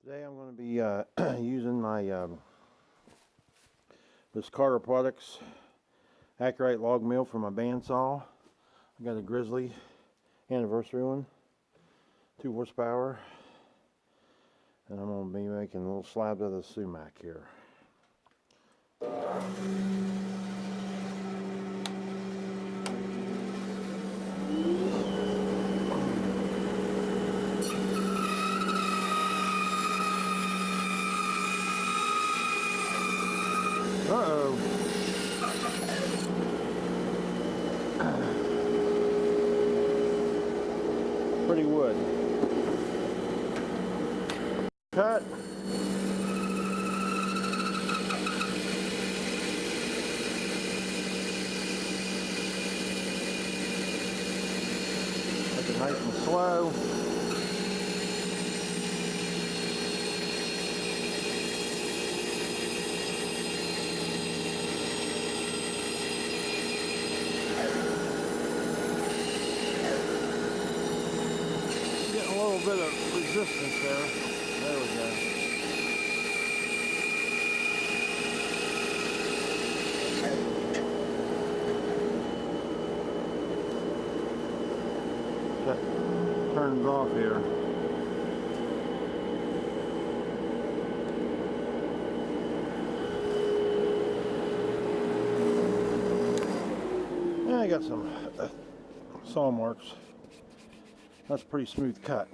Today I'm going to be using my this Carter Products Accurate log mill for my bandsaw. I got a Grizzly anniversary one, 2 horsepower, and I'm going to be making little slabs of the Sumac here. Uh-oh. Pretty wood. Cut. Make it nice and slow. Getting a little bit of resistance there. There we go. That turns off here. Yeah, I got some saw marks. That's a pretty smooth cut.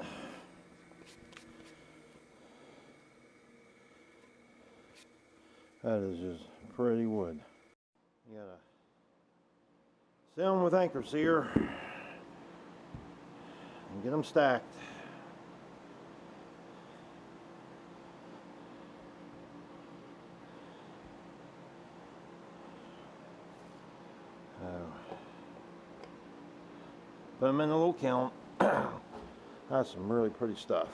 That is just pretty wood. You gotta seal them with anchor sear and get them stacked. Put them in a little count. That's some really pretty stuff.